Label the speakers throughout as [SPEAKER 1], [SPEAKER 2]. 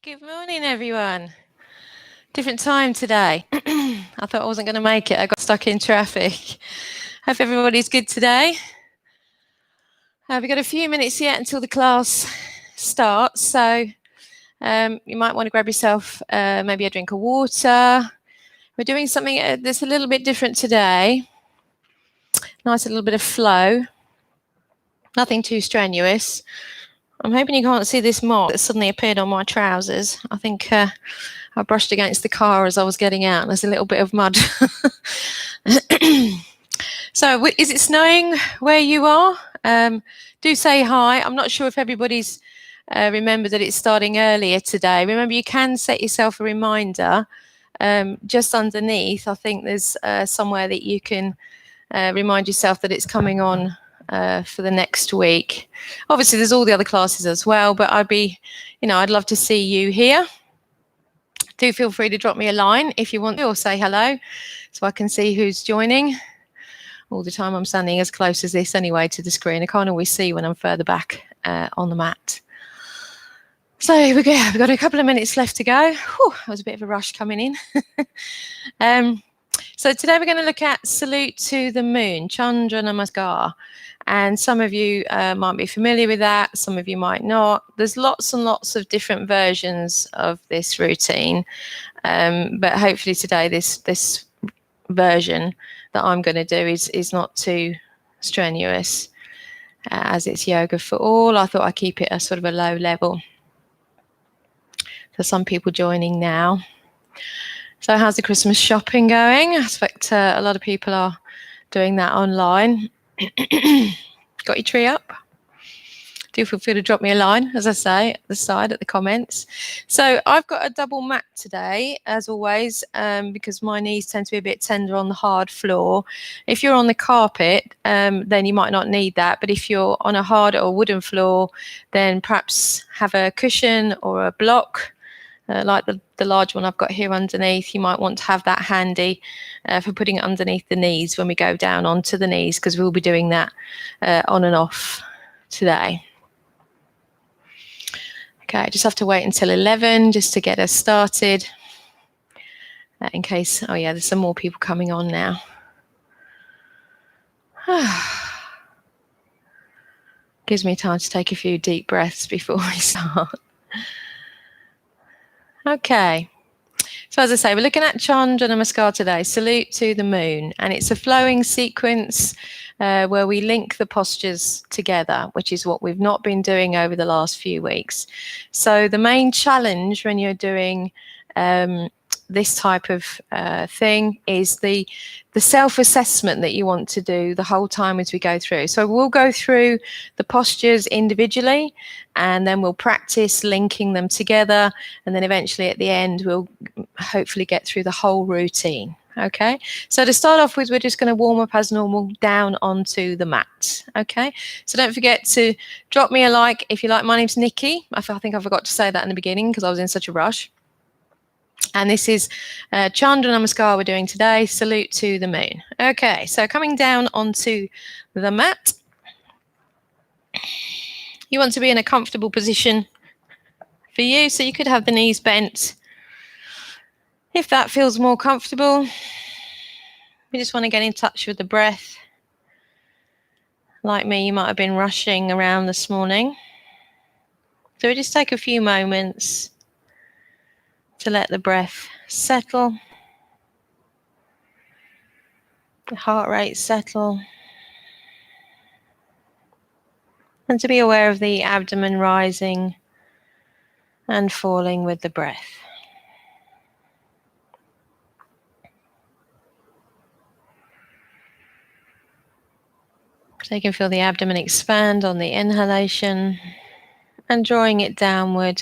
[SPEAKER 1] Good morning, everyone. Different time today. I thought I wasn't going to make it. I got stuck in traffic. Hope everybody's good today. We've got a few minutes yet until the class starts, so you might want to grab yourself maybe a drink of water. We're doing something that's a little bit different today. Nice little bit of flow. Nothing too strenuous. I'm hoping you can't see this mark that suddenly appeared on my trousers. I think I brushed against the car as I was getting out, and there's a little bit of mud. So, is it snowing where you are? Do say hi. I'm not sure if everybody's remembered that it's starting earlier today. Remember, you can set yourself a reminder just underneath. I think there's somewhere that you can remind yourself that it's coming on for the next week. Obviously, there's all the other classes as well, but I'd love to see you here. Do feel free to drop me a line if you want to, or say hello so I can see who's joining. All the time I'm standing as close as this anyway to the screen. I can't always see when I'm further back on the mat. So we've got a couple of minutes left to go. Whew, that was a bit of a rush coming in. So today we're going to look at Salute to the Moon, Chandra Namaskar. And some of you might be familiar with that, some of you might not. There's lots and lots of different versions of this routine. But hopefully today this version that I'm going to do is not too strenuous, as it's yoga for all. I thought I'd keep it a sort of a low level. For some people joining now. So how's the Christmas shopping going? I expect a lot of people are doing that online. Got your tree up? Do feel free to drop me a line, as I say, at the side, at the comments. So I've got a double mat today, as always, because my knees tend to be a bit tender on the hard floor. If you're on the carpet, then you might not need that. But if you're on a hard or wooden floor, then perhaps have a cushion or a block, like the large one I've got here underneath. You might want to have that handy for putting it underneath the knees when we go down onto the knees, because we'll be doing that on and off today. Okay, I just have to wait until 11 just to get us started. In case, oh yeah, there's some more people coming on now. Gives me time to take a few deep breaths before we start. Okay, so as I say, we're looking at Chandra Namaskar today, Salute to the Moon, and it's a flowing sequence where we link the postures together, which is what we've not been doing over the last few weeks. So the main challenge when you're doing this type of thing is the self-assessment that you want to do the whole time as we go through. So we'll go through the postures individually, and then we'll practice linking them together, and then eventually at the end we'll hopefully get through the whole routine. Okay, so to start off with, we're just going to warm up as normal down onto the mat. Okay, so don't forget to drop me a like if you like. My name's Nikki. I think I forgot to say that in the beginning because I was in such a rush. And this is Chandra Namaskar we're doing today, Salute to the Moon. Okay, so coming down onto the mat. You want to be in a comfortable position for you, so you could have the knees bent if that feels more comfortable. We just want to get in touch with the breath. Like me, you might have been rushing around this morning. So we just take a few moments to let the breath settle, the heart rate settle, and to be aware of the abdomen rising and falling with the breath. So you can feel the abdomen expand on the inhalation and drawing it downward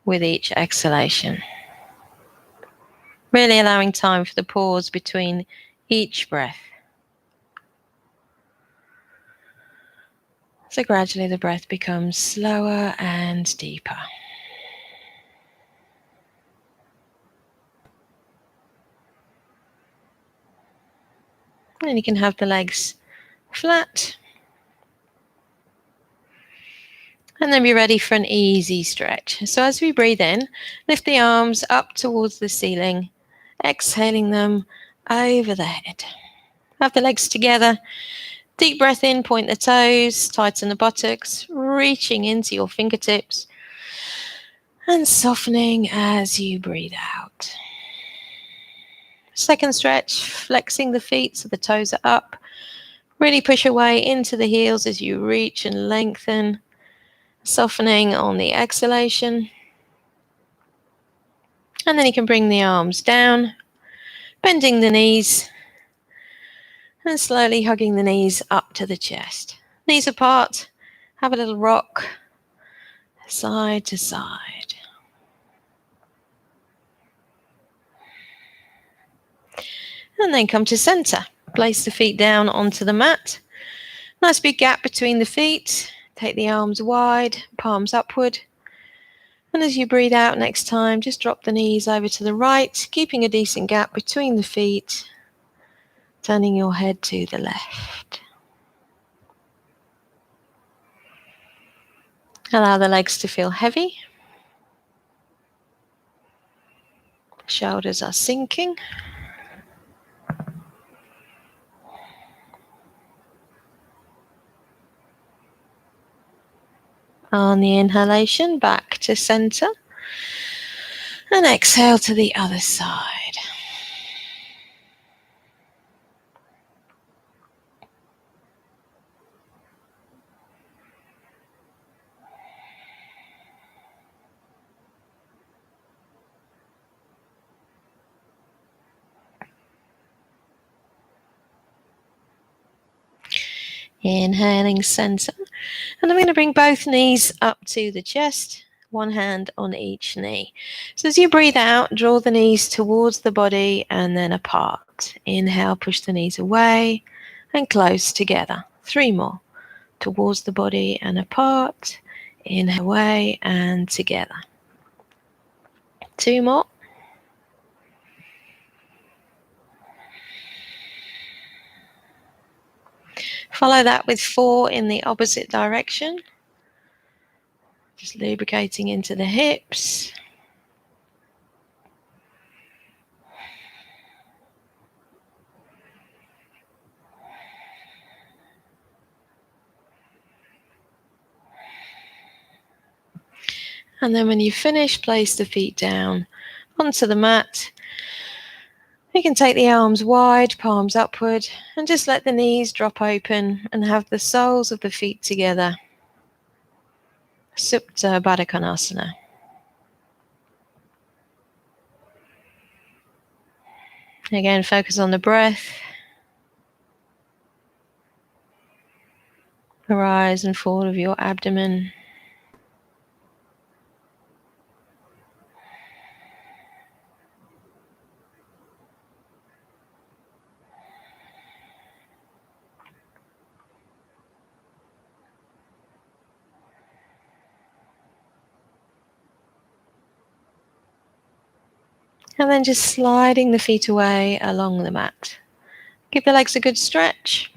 [SPEAKER 1] with each exhalation. Really allowing time for the pause between each breath. So gradually the breath becomes slower and deeper. And you can have the legs flat And then be ready for an easy stretch. So as we breathe in, lift the arms up towards the ceiling, exhaling them over the head. Have the legs together. Deep breath in, point the toes, tighten the buttocks, reaching into your fingertips and softening as you breathe out. Second stretch, flexing the feet so the toes are up. Really push away into the heels as you reach and lengthen, softening on the exhalation. And then you can bring the arms down, bending the knees, and slowly hugging the knees up to the chest. Knees apart, have a little rock, side to side. And then come to center. Place the feet down onto the mat. Nice big gap between the feet. Take the arms wide, palms upward. And as you breathe out next time, just drop the knees over to the right, keeping a decent gap between the feet, turning your head to the left. Allow the legs to feel heavy. Shoulders are sinking. On the inhalation, back to center. And exhale to the other side. Inhaling center. And I'm going to bring both knees up to the chest, one hand on each knee. So as you breathe out, draw the knees towards the body and then apart. Inhale, push the knees away and close together. 3 more. Towards the body and apart. Inhale, away and together. 2 more. Follow that with 4 in the opposite direction. Just lubricating into the hips. And then when you finish, place the feet down onto the mat. You can take the arms wide, palms upward, and just let the knees drop open and have the soles of the feet together. Supta Baddha Konasana. Again, focus on the breath. The rise and fall of your abdomen. And then just sliding the feet away along the mat. Give the legs a good stretch.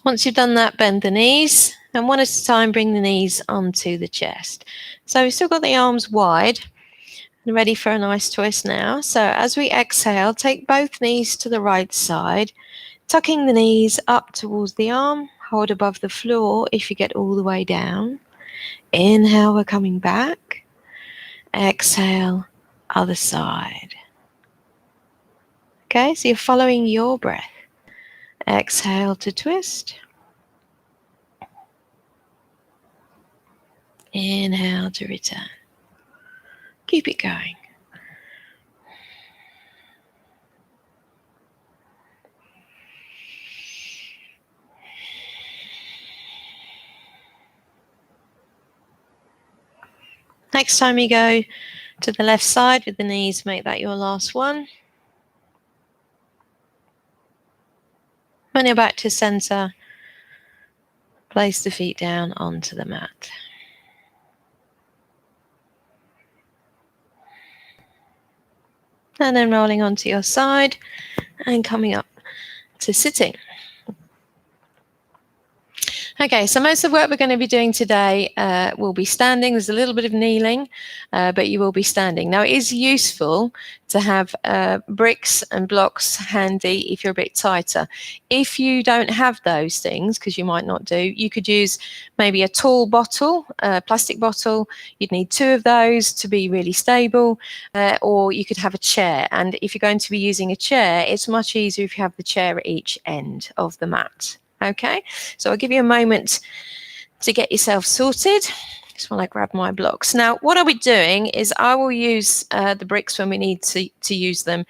[SPEAKER 1] Once you've done that, bend the knees, and one at a time, bring the knees onto the chest. So we've still got the arms wide and ready for a nice twist now. So as we exhale, take both knees to the right side, tucking the knees up towards the arm, hold above the floor if you get all the way down. Inhale, we're coming back. Exhale, other side. Okay, so you're following your breath. Exhale to twist. Inhale to return. Keep it going. Next time you go to the left side with the knees, make that your last one. When you're back to center, place the feet down onto the mat. And then rolling onto your side and coming up to sitting. Okay, so most of the work we're going to be doing today will be standing. There's a little bit of kneeling, but you will be standing. Now, it is useful to have bricks and blocks handy if you're a bit tighter. If you don't have those things, because you might not do, you could use maybe a tall bottle, a plastic bottle. You'd need 2 of those to be really stable, or you could have a chair. And if you're going to be using a chair, it's much easier if you have the chair at each end of the mat. Okay, so I'll give you a moment to get yourself sorted. Just while I grab my blocks. Now, what I'll be doing is I will use the bricks when we need to use them,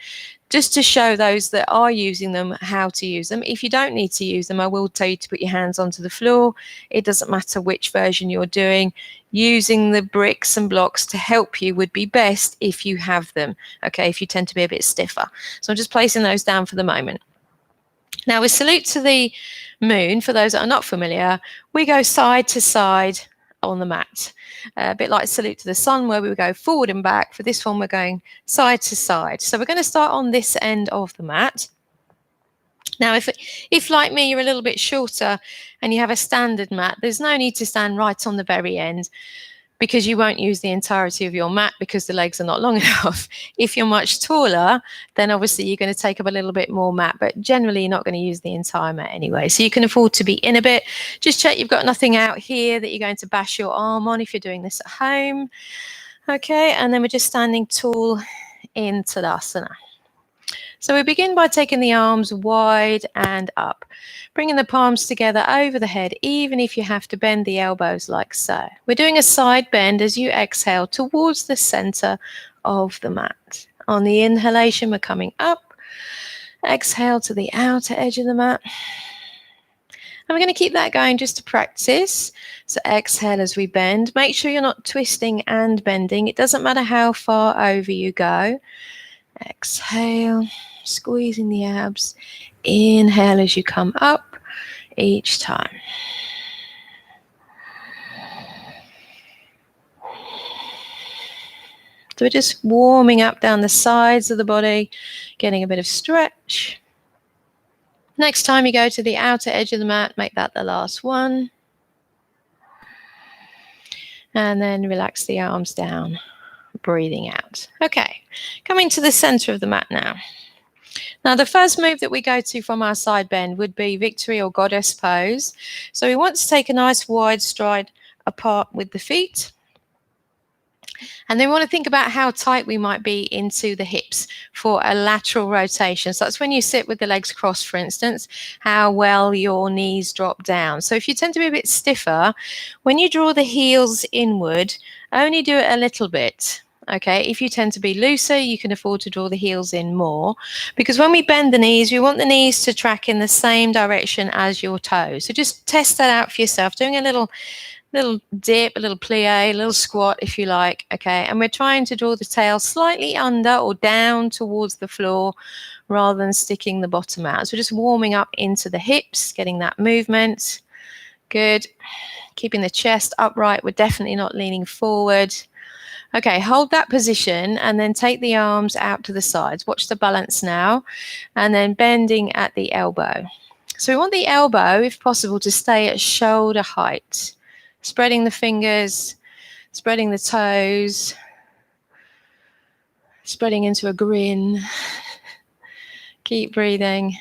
[SPEAKER 1] just to show those that are using them how to use them. If you don't need to use them, I will tell you to put your hands onto the floor. It doesn't matter which version you're doing. Using the bricks and blocks to help you would be best if you have them, okay, if you tend to be a bit stiffer. So I'm just placing those down for the moment. Now, with salute to the moon, for those that are not familiar, we go side to side on the mat. A bit like salute to the sun, where we go forward and back. For this one, we're going side to side. So we're going to start on this end of the mat. Now, if like me, you're a little bit shorter and you have a standard mat, there's no need to stand right on the very end, because you won't use the entirety of your mat because the legs are not long enough. If you're much taller, then obviously you're going to take up a little bit more mat, but generally you're not going to use the entire mat anyway. So you can afford to be in a bit. Just check you've got nothing out here that you're going to bash your arm on if you're doing this at home. Okay, and then we're just standing tall in Tadasana. So we begin by taking the arms wide and up, bringing the palms together over the head, even if you have to bend the elbows like so. We're doing a side bend as you exhale towards the center of the mat. On the inhalation, we're coming up. Exhale to the outer edge of the mat. And we're going to keep that going just to practice. So exhale as we bend. Make sure you're not twisting and bending. It doesn't matter how far over you go. Exhale, squeezing the abs. Inhale as you come up each time. So we're just warming up down the sides of the body, getting a bit of stretch. Next time you go to the outer edge of the mat, make that the last one. And then relax the arms down, breathing out. Okay, coming to the center of the mat now. Now, the first move that we go to from our side bend would be victory or goddess pose. So we want to take a nice wide stride apart with the feet. And then we want to think about how tight we might be into the hips for a lateral rotation. So that's when you sit with the legs crossed, for instance, how well your knees drop down. So if you tend to be a bit stiffer, when you draw the heels inward, only do it a little bit. Okay, if you tend to be looser, you can afford to draw the heels in more, because when we bend the knees, we want the knees to track in the same direction as your toes. So just test that out for yourself, doing a little dip, a little plie, a little squat if you like. Okay, and we're trying to draw the tail slightly under or down towards the floor rather than sticking the bottom out. So just warming up into the hips, getting that movement. Good. Keeping the chest upright. We're definitely not leaning forward. Okay, hold that position and then take the arms out to the sides. Watch the balance now, and then bending at the elbow. So we want the elbow, if possible, to stay at shoulder height. Spreading the fingers, spreading the toes, spreading into a grin. Keep breathing.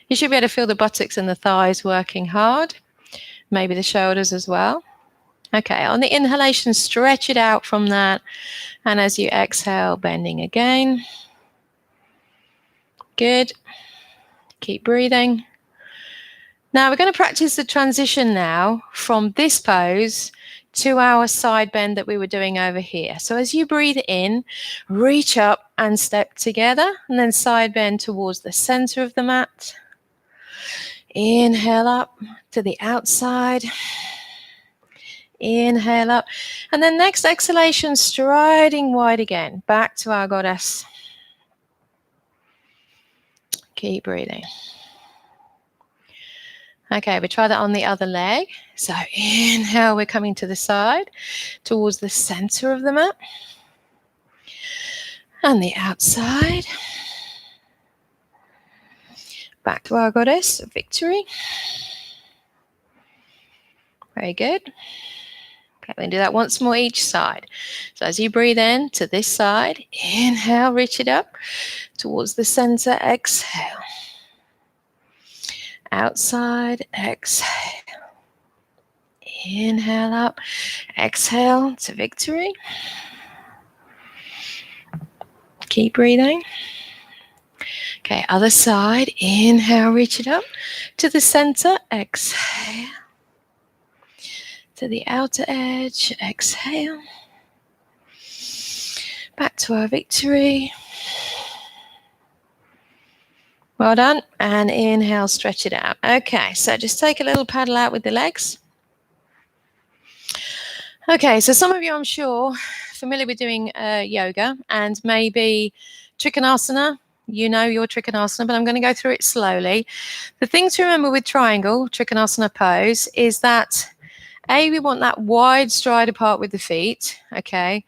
[SPEAKER 1] You should be able to feel the buttocks and the thighs working hard, maybe the shoulders as well. Okay, on the inhalation, stretch it out from that. And as you exhale, bending again. Good. Keep breathing. Now we're going to practice the transition now from this pose to our side bend that we were doing over here. So as you breathe in, reach up and step together, and then side bend towards the center of the mat. Inhale up to the outside. Inhale up. And then next exhalation, striding wide again, back to our goddess. Keep breathing. Okay, we try that on the other leg. So inhale, we're coming to the side, towards the center of the mat. And the outside. Back to our goddess, victory. Very good. Okay, we're going to do that once more each side. So as you breathe in to this side, inhale, reach it up towards the center, exhale. Outside, exhale. Inhale up, exhale to victory. Keep breathing. Okay, other side, inhale, reach it up to the center, exhale. To the outer edge, exhale. Back to our victory. Well done. And inhale, stretch it out. Okay, so just take a little paddle out with the legs. Okay, so some of you, I'm sure, familiar with doing yoga and maybe Trikonasana. You know your Trikonasana, but I'm going to go through it slowly. The thing to remember with triangle, Trikonasana pose, is that we want that wide stride apart with the feet, okay?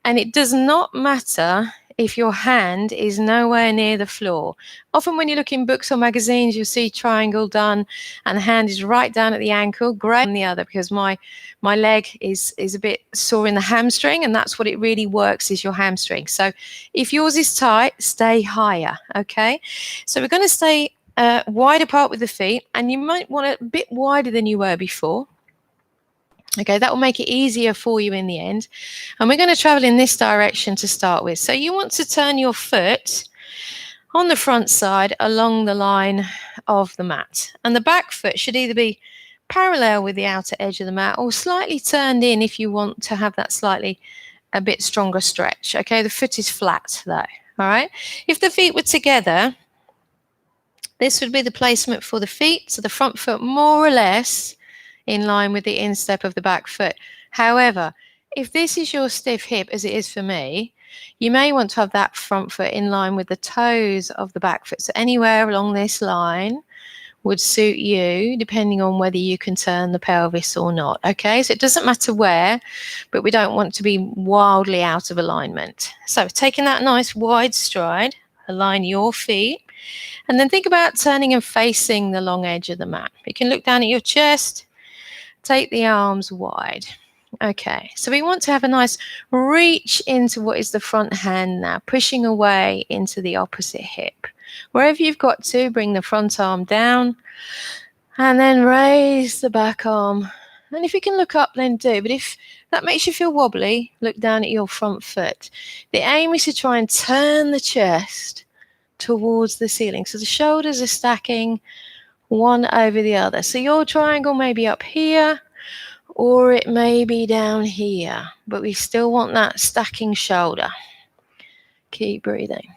[SPEAKER 1] And it does not matter if your hand is nowhere near the floor. Often when you look in books or magazines, you'll see triangle done and the hand is right down at the ankle, great on the other, because my leg is a bit sore in the hamstring, and that's what it really works, is your hamstring. So if yours is tight, stay higher, okay? So we're going to stay wide apart with the feet, and you might want it a bit wider than you were before. Okay, that will make it easier for you in the end. And we're going to travel in this direction to start with. So you want to turn your foot on the front side along the line of the mat. And the back foot should either be parallel with the outer edge of the mat or slightly turned in if you want to have that slightly a bit stronger stretch. Okay, the foot is flat though. All right. If the feet were together, this would be the placement for the feet. So the front foot more or less in line with the instep of the back foot. However, if this is your stiff hip, as it is for me, you may want to have that front foot in line with the toes of the back foot. So anywhere along this line would suit you, depending on whether you can turn the pelvis or not. Okay, so it doesn't matter where, but we don't want to be wildly out of alignment. So taking that nice wide stride, align your feet, and then think about turning and facing the long edge of the mat. You can look down at your chest. Take the arms wide. Okay, so we want to have a nice reach into what is the front hand now, pushing away into the opposite hip. Wherever you've got to, bring the front arm down and then raise the back arm. And if you can look up, then do. But if that makes you feel wobbly, look down at your front foot. The aim is to try and turn the chest towards the ceiling. So the shoulders are stacking one over the other. So your triangle may be up here or it may be down here, but we still want that stacking shoulder. Keep breathing.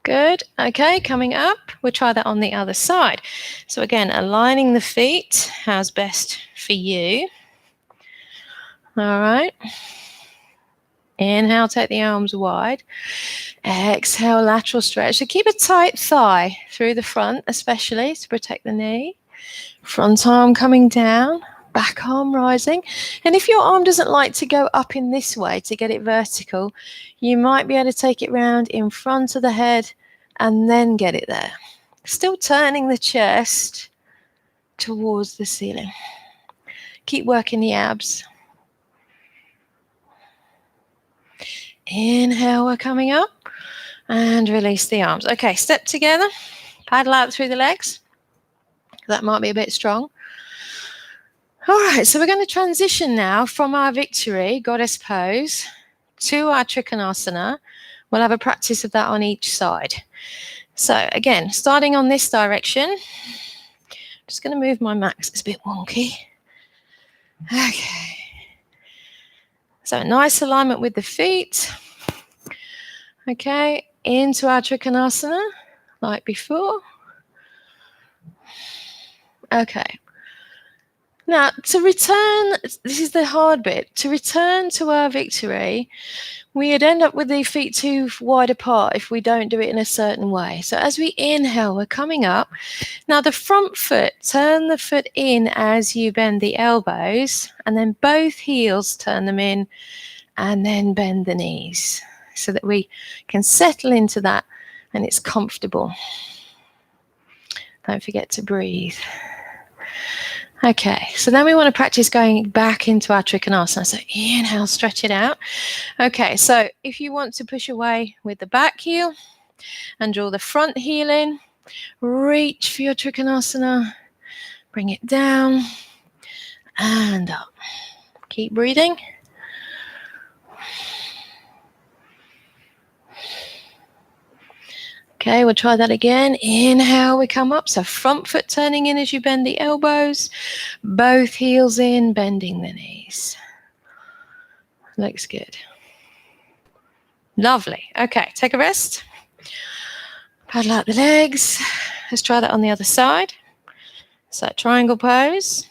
[SPEAKER 1] Good. Okay, coming up, we'll try that on the other side. So again, aligning the feet, how's best for you. All right. Inhale, take the arms wide. Exhale, lateral stretch. So keep a tight thigh through the front, especially to protect the knee. Front arm coming down, back arm rising. And if your arm doesn't like to go up in this way to get it vertical, you might be able to take it round in front of the head and then get it there. Still turning the chest towards the ceiling. Keep working the abs. Inhale, we're coming up. And release the arms. Okay, step together. Paddle out through the legs. That might be a bit strong. All right, so we're going to transition now from our victory, goddess pose, to our Trikonasana. We'll have a practice of that on each side. So again, starting on this direction. I'm just going to move my mat because it's a bit wonky. Okay. So nice alignment with the feet. Okay, into our Trikonasana, like before. Okay. Now, to return, this is the hard bit, to return to our victory, we'd end up with the feet too wide apart if we don't do it in a certain way. So as we inhale, we're coming up. Now, the front foot, turn the foot in as you bend the elbows, and then both heels, turn them in, and then bend the knees, so that we can settle into that and it's comfortable. Don't forget to breathe. Okay, so then we want to practice going back into our Trikonasana. So inhale, stretch it out. Okay, so if you want to push away with the back heel and draw the front heel in, reach for your Trikonasana, bring it down and up. Keep breathing. Okay, we'll try that again. Inhale, we come up. So front foot turning in as you bend the elbows. Both heels in, bending the knees. Looks good. Lovely. Okay, take a rest. Paddle out the legs. Let's try that on the other side. So triangle pose.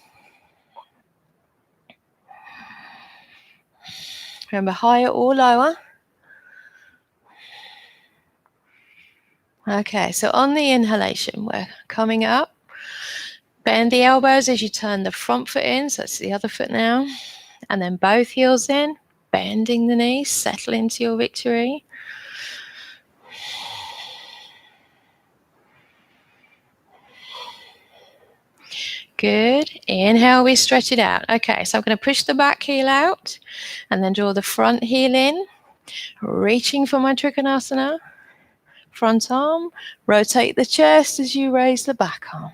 [SPEAKER 1] Remember, higher or lower. Okay, so on the inhalation, we're coming up. Bend the elbows as you turn the front foot in. So it's the other foot now. And then both heels in, bending the knees, settle into your victory. Good. Inhale, we stretch it out. Okay, so I'm going to push the back heel out and then draw the front heel in, reaching for my Trikonasana. Front arm, rotate the chest as you raise the back arm.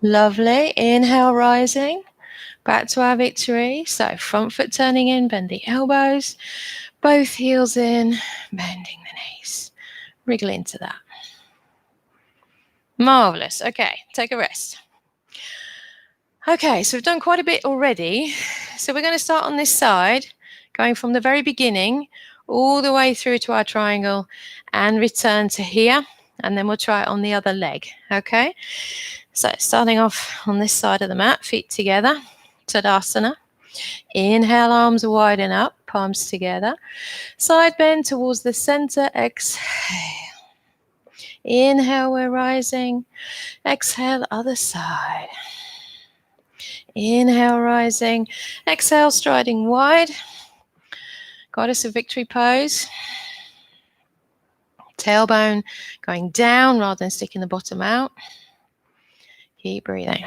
[SPEAKER 1] Lovely. Inhale, rising. Back to our victory. So front foot turning in, bend the elbows. Both heels in, bending the knees. Wriggle into that. Marvelous. Okay, take a rest. Okay, so we've done quite a bit already. So we're going to start on this side, going from the very beginning all the way through to our triangle and return to here. And then we'll try it on the other leg. Okay, so starting off on this side of the mat, feet together, Tadasana. Inhale, arms widen up, palms together. Side bend towards the center, exhale. Inhale, we're rising. Exhale, other side. Inhale, rising. Exhale, striding wide. Goddess of Victory pose. Tailbone going down rather than sticking the bottom out. Keep breathing.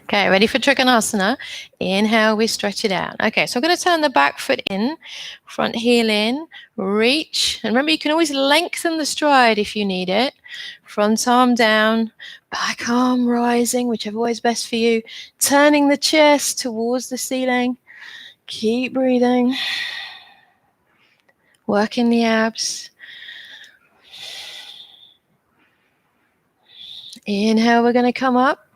[SPEAKER 1] Okay, ready for Trikonasana. Inhale, we stretch it out. Okay, so I'm going to turn the back foot in, front heel in, reach. And remember, you can always lengthen the stride if you need it. Front arm down, back arm rising, whichever way is best for you. Turning the chest towards the ceiling. Keep breathing. Working the abs. Inhale, we're going to come up.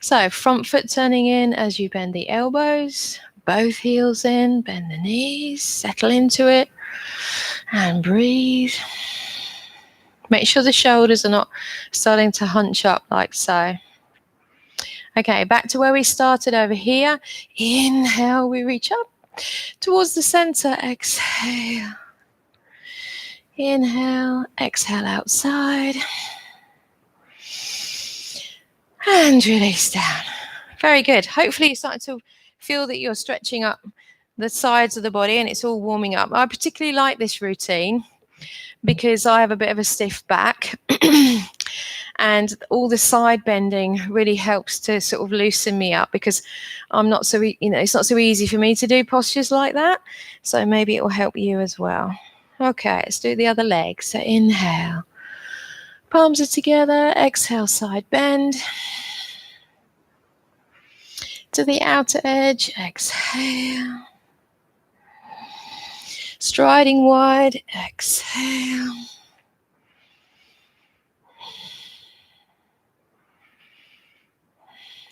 [SPEAKER 1] So front foot turning in as you bend the elbows, both heels in, bend the knees, settle into it, and breathe. Make sure the shoulders are not starting to hunch up like so. Okay, back to where we started over here. Inhale, we reach up towards the center. Exhale. Inhale, exhale outside. And release down. Very good. Hopefully you're starting to feel that you're stretching up the sides of the body and it's all warming up. I particularly like this routine because I have a bit of a stiff back and all the side bending really helps to sort of loosen me up because I'm not so, it's not so easy for me to do postures like that. So maybe it will help you as well. Okay, let's do the other leg. So inhale. Palms are together. Exhale, side bend. To the outer edge. Exhale. Striding wide. Exhale.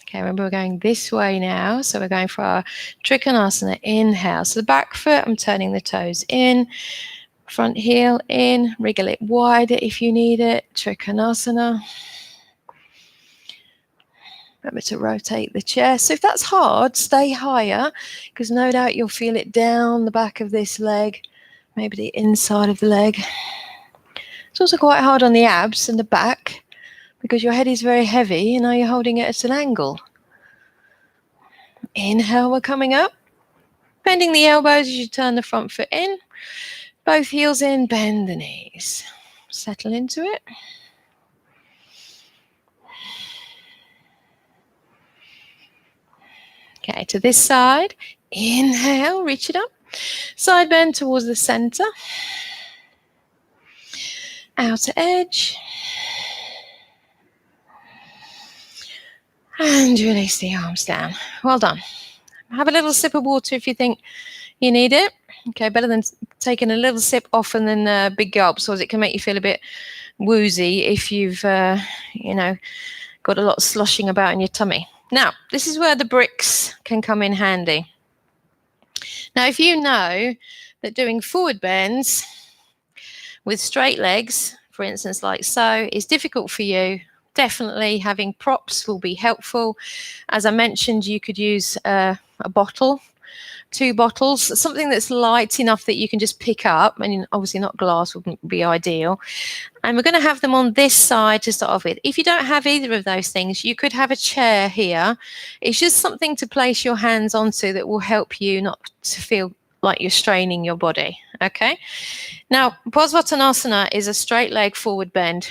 [SPEAKER 1] Okay, remember we're going this way now. So we're going for our Trikonasana. Inhale. So the back foot, I'm turning the toes in. Front heel in. Wriggle it wider if you need it. Trikonasana. Remember to rotate the chest. So if that's hard, stay higher because no doubt you'll feel it down the back of this leg, maybe the inside of the leg. It's also quite hard on the abs and the back because your head is very heavy and now you're holding it at an angle. Inhale, we're coming up. Bending the elbows as you turn the front foot in. Both heels in, bend the knees. Settle into it. Okay, to this side. Inhale, reach it up. Side bend towards the center. Outer edge. And release the arms down. Well done. Have a little sip of water if you think you need it. Okay, better than taking a little sip off and then a big gulp, so it can make you feel a bit woozy if you've, got a lot of sloshing about in your tummy. Now, this is where the bricks can come in handy. Now, if you know that doing forward bends with straight legs, for instance, like so, is difficult for you, definitely having props will be helpful. As I mentioned, you could use a bottle, 2 bottles, something that's light enough that you can just pick up. And obviously not glass wouldn't be ideal. And we're going to have them on this side to start off with. If you don't have either of those things, you could have a chair here. It's just something to place your hands onto that will help you not to feel like you're straining your body. Okay. Now, Parsvottanasana is a straight leg forward bend.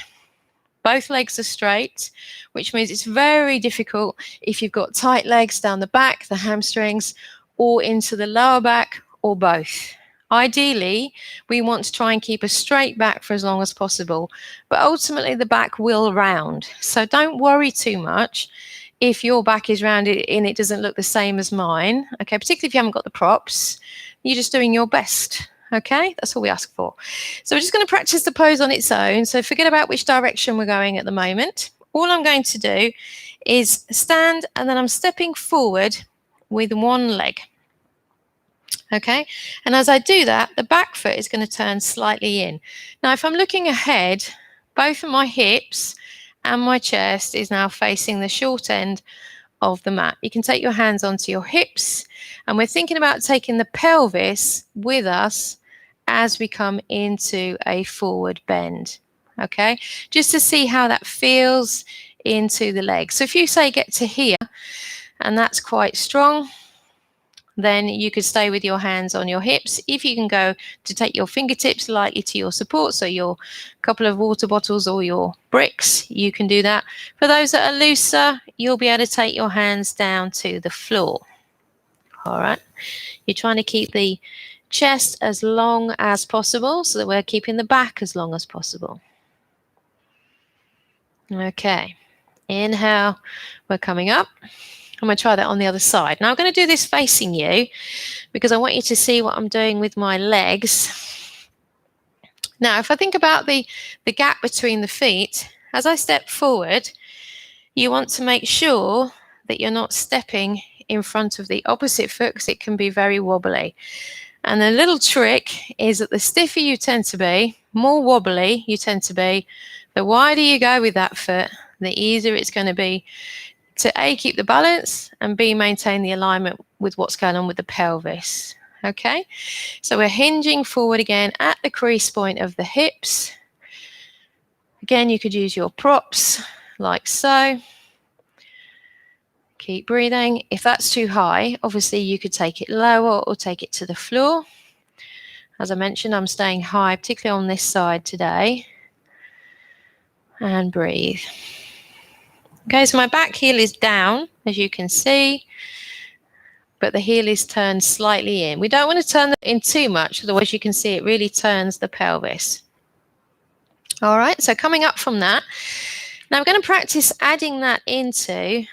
[SPEAKER 1] Both legs are straight, which means it's very difficult if you've got tight legs down the back, the hamstrings, or into the lower back, or both. Ideally, we want to try and keep a straight back for as long as possible, but ultimately the back will round. So don't worry too much if your back is rounded and it doesn't look the same as mine. Okay, particularly if you haven't got the props, you're just doing your best. Okay, that's all we ask for. So we're just going to practice the pose on its own. So forget about which direction we're going at the moment. All I'm going to do is stand, and then I'm stepping forward with one leg. Okay, and as I do that, the back foot is going to turn slightly in. Now, if I'm looking ahead, both of my hips and my chest is now facing the short end of the mat. You can take your hands onto your hips, and we're thinking about taking the pelvis with us as we come into a forward bend. Okay, just to see how that feels into the legs. So if you say get to here, and that's quite strong, then you could stay with your hands on your hips. If you can go to take your fingertips lightly to your support, so your couple of water bottles or your bricks, you can do that. For those that are looser, you'll be able to take your hands down to the floor. All right. You're trying to keep the chest as long as possible so that we're keeping the back as long as possible. Okay. Inhale. We're coming up. I'm going to try that on the other side. Now I'm going to do this facing you because I want you to see what I'm doing with my legs. Now, if I think about the gap between the feet, as I step forward, you want to make sure that you're not stepping in front of the opposite foot because it can be very wobbly. And the little trick is that the stiffer you tend to be, more wobbly you tend to be, the wider you go with that foot, the easier it's going to be to A, keep the balance, and B, maintain the alignment with what's going on with the pelvis. Okay, so we're hinging forward again at the crease point of the hips. Again, you could use your props like so. Keep breathing. If that's too high, obviously you could take it lower or take it to the floor. As I mentioned, I'm staying high, particularly on this side today. And breathe. Okay, so my back heel is down, as you can see, but the heel is turned slightly in. We don't want to turn it in too much, otherwise you can see it really turns the pelvis. All right, so coming up from that, now we're going to practice adding that into,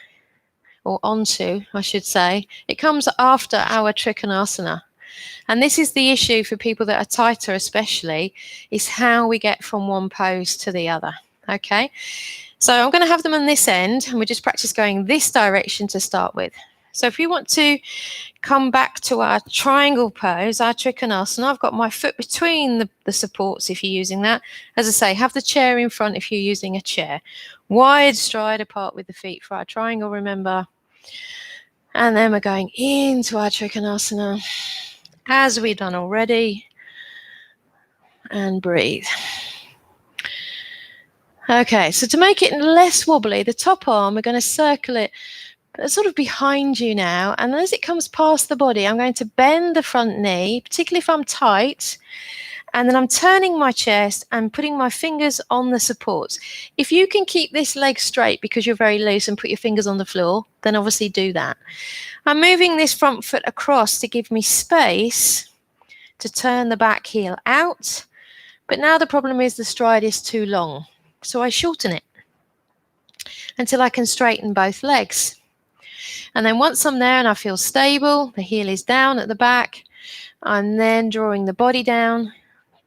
[SPEAKER 1] or onto, I should say. It comes after our Trikonasana. And this is the issue for people that are tighter especially, is how we get from one pose to the other. Okay, so I'm going to have them on this end, and we just practice going this direction to start with. So if we want to come back to our triangle pose, our Trikonasana, I've got my foot between the supports if you're using that. As I say, have the chair in front if you're using a chair. Wide stride apart with the feet for our triangle, remember. And then we're going into our Trikonasana, as we've done already. And breathe. Okay, so to make it less wobbly, the top arm, we're going to circle it sort of behind you now. And as it comes past the body, I'm going to bend the front knee, particularly if I'm tight. And then I'm turning my chest and putting my fingers on the supports. If you can keep this leg straight because you're very loose and put your fingers on the floor, then obviously do that. I'm moving this front foot across to give me space to turn the back heel out. But now the problem is the stride is too long. So I shorten it until I can straighten both legs. And then once I'm there and I feel stable, the heel is down at the back, I'm then drawing the body down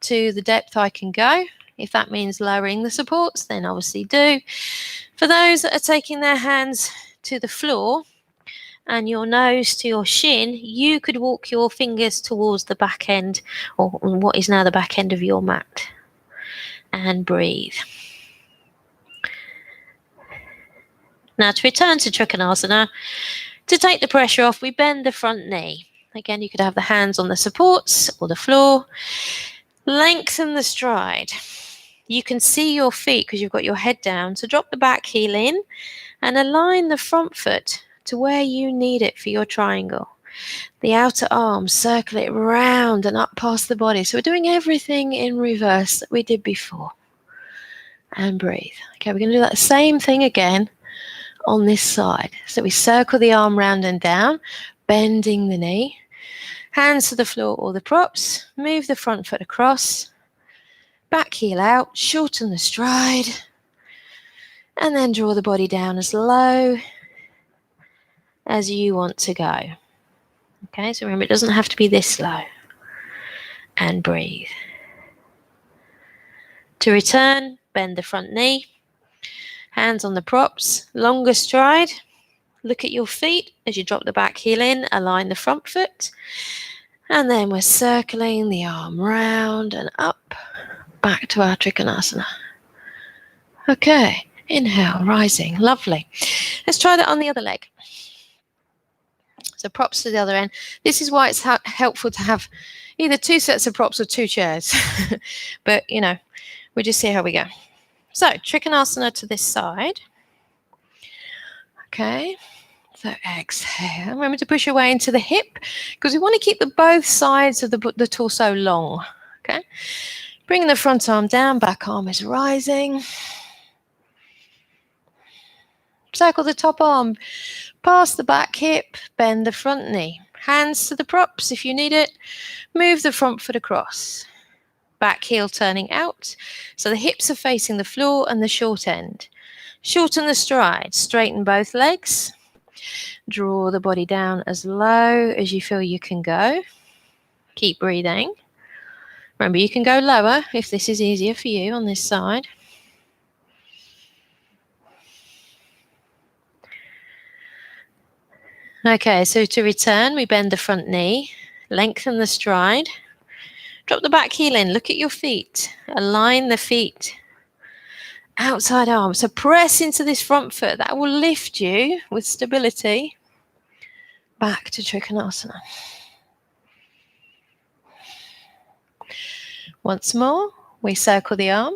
[SPEAKER 1] to the depth I can go. If that means lowering the supports, then obviously do. For those that are taking their hands to the floor and your nose to your shin, you could walk your fingers towards the back end, or what is now the back end of your mat, and breathe. Now to return to Trikonasana, to take the pressure off, we bend the front knee. Again, you could have the hands on the supports or the floor. Lengthen the stride. You can see your feet because you've got your head down. So drop the back heel in and align the front foot to where you need it for your triangle. The outer arm, circle it round and up past the body. So we're doing everything in reverse that we did before. And breathe. Okay, we're going to do that same thing again on this side. So we circle the arm round and down, bending the knee. Hands to the floor or the props. Move the front foot across. Back heel out. Shorten the stride. And then draw the body down as low as you want to go. Okay, so remember, it doesn't have to be this low. And breathe. To return, bend the front knee. Hands on the props. Longer stride. Look at your feet as you drop the back heel in. Align the front foot. And then we're circling the arm round and up. Back to our Trikonasana. Okay, inhale, rising. Lovely. Let's try that on the other leg. So props to the other end. This is why it's helpful to have either two sets of props or two chairs. But, you know, we'll just see how we go. So, Trikonasana to this side. Okay. So exhale. Remember to push your way into the hip because we want to keep both sides of the torso long. Okay. Bring the front arm down, back arm is rising. Circle the top arm, past the back hip, bend the front knee. Hands to the props if you need it. Move the front foot across. Back heel turning out. So the hips are facing the floor and the short end. Shorten the stride, straighten both legs. Draw the body down as low as you feel you can go. Keep breathing. Remember, you can go lower if this is easier for you on this side. Okay, so to return, we bend the front knee, lengthen the stride, drop the back heel in, look at your feet, align the feet, outside arm. So press into this front foot. That will lift you with stability back to Trikonasana. Once more, we circle the arm,